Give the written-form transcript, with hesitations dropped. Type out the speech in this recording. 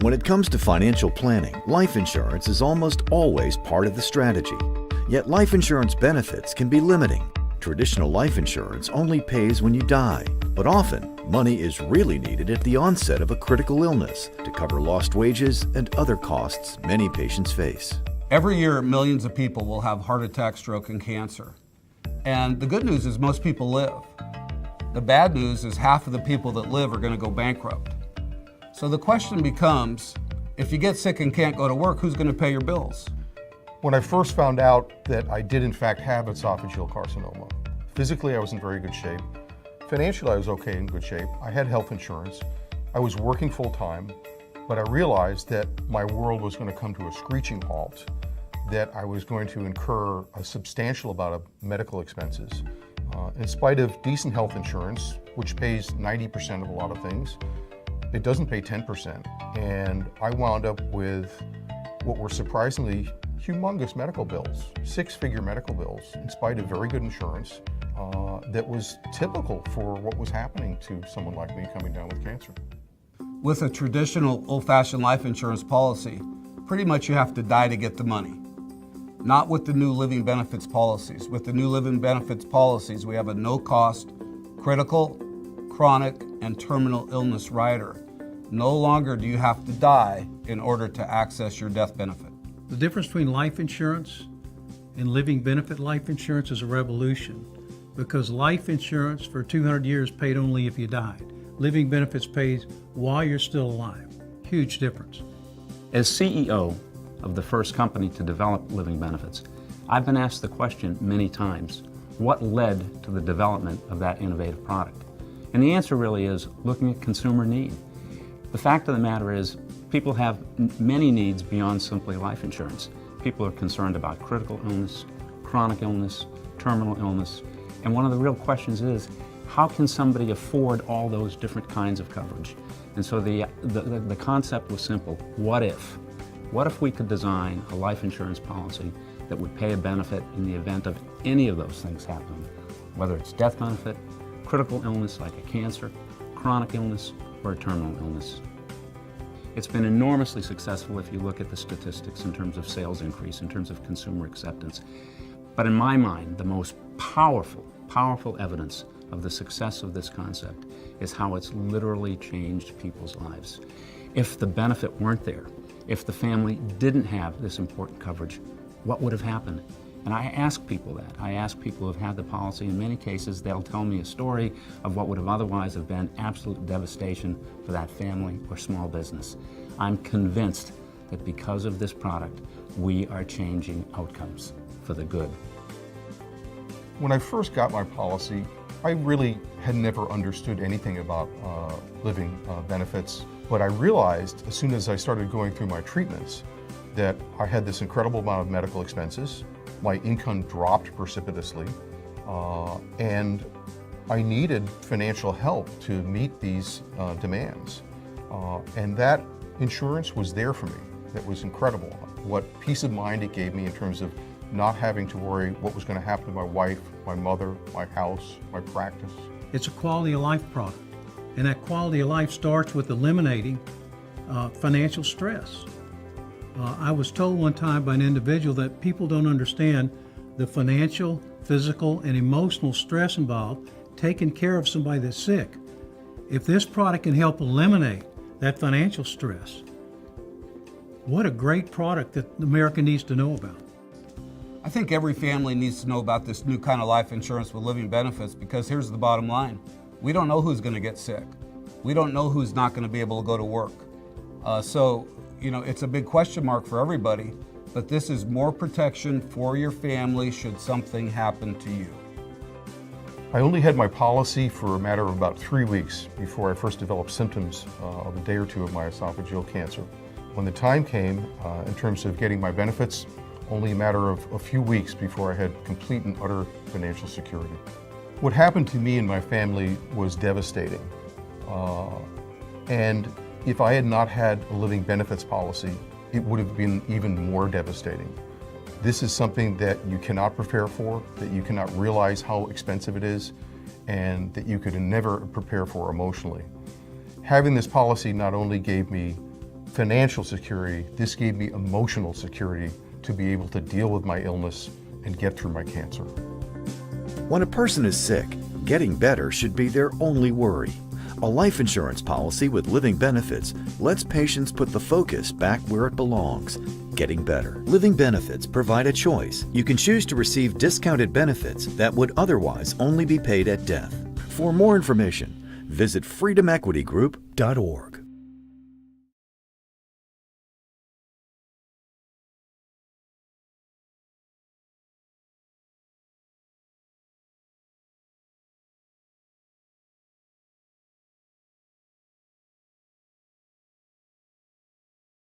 When it comes to financial planning, life insurance is almost always part of the strategy. Yet life insurance benefits can be limiting. Traditional life insurance only pays when you die, but often money is really needed at the onset of a critical illness to cover lost wages and other costs many patients face. Every year, millions of people will have heart attack, stroke, and cancer. And the good news is most people live. The bad news is half of the people that live are going to go bankrupt. So the question becomes, if you get sick and can't go to work, who's going to pay your bills? When I first found out that I did in fact have esophageal carcinoma, physically I was in very good shape. Financially I was okay, in good shape. I had health insurance. I was working full time, but I realized that my world was going to come to a screeching halt, that I was going to incur a substantial amount of medical expenses. In spite of decent health insurance, which pays 90% of a lot of things, it doesn't pay 10%. And I wound up with what were surprisingly humongous medical bills, six-figure medical bills, in spite of very good insurance, that was typical for what was happening to someone like me coming down with cancer. With a traditional old-fashioned life insurance policy, pretty much you have to die to get the money. Not with the new living benefits policies. With the new living benefits policies, we have a no-cost, critical, chronic, and terminal illness rider. No longer do you have to die in order to access your death benefit. The difference between life insurance and living benefit life insurance is a revolution, because life insurance for 200 years paid only if you died. Living benefits pays while you're still alive. Huge difference. As CEO of the first company to develop living benefits, I've been asked the question many times, what led to the development of that innovative product? And the answer really is looking at consumer need. The fact of the matter is, people have many needs beyond simply life insurance. People are concerned about critical illness, chronic illness, terminal illness, and one of the real questions is, how can somebody afford all those different kinds of coverage? And so the concept was simple. What if? What if we could design a life insurance policy that would pay a benefit in the event of any of those things happening, whether it's death benefit, critical illness like a cancer, chronic illness, or a terminal illness. It's been enormously successful if you look at the statistics in terms of sales increase, in terms of consumer acceptance. But in my mind, the most powerful evidence of the success of this concept is how it's literally changed people's lives. If the benefit weren't there, if the family didn't have this important coverage, what would have happened? And I ask people that. I ask people who have had the policy. In many cases, they'll tell me a story of what would have otherwise have been absolute devastation for that family or small business. I'm convinced that because of this product, we are changing outcomes for the good. When I first got my policy, I really had never understood anything about living benefits, but I realized as soon as I started going through my treatments that I had this incredible amount of medical expenses. My income dropped precipitously, and I needed financial help to meet these demands. And that insurance was there for me. It was incredible. What peace of mind it gave me in terms of not having to worry what was going to happen to my wife, my mother, my house, my practice. It's a quality of life product, and that quality of life starts with eliminating financial stress. I was told one time by an individual that people don't understand the financial, physical, and emotional stress involved taking care of somebody that's sick. If this product can help eliminate that financial stress, what a great product that America needs to know about. I think every family needs to know about this new kind of life insurance with living benefits, because here's the bottom line. We don't know who's going to get sick. We don't know who's not going to be able to go to work. So, it's a big question mark for everybody, but this is more protection for your family should something happen to you. I only had my policy for a matter of about 3 weeks before I first developed symptoms of a day or two of my esophageal cancer. When the time came, in terms of getting my benefits, only a matter of a few weeks before I had complete and utter financial security. What happened to me and my family was devastating. And if I had not had a living benefits policy, it would have been even more devastating. This is something that you cannot prepare for, that you cannot realize how expensive it is, and that you could never prepare for emotionally. Having this policy not only gave me financial security, this gave me emotional security to be able to deal with my illness and get through my cancer. When a person is sick, getting better should be their only worry. A life insurance policy with living benefits lets patients put the focus back where it belongs, getting better. Living benefits provide a choice. You can choose to receive discounted benefits that would otherwise only be paid at death. For more information, visit freedomequitygroup.org.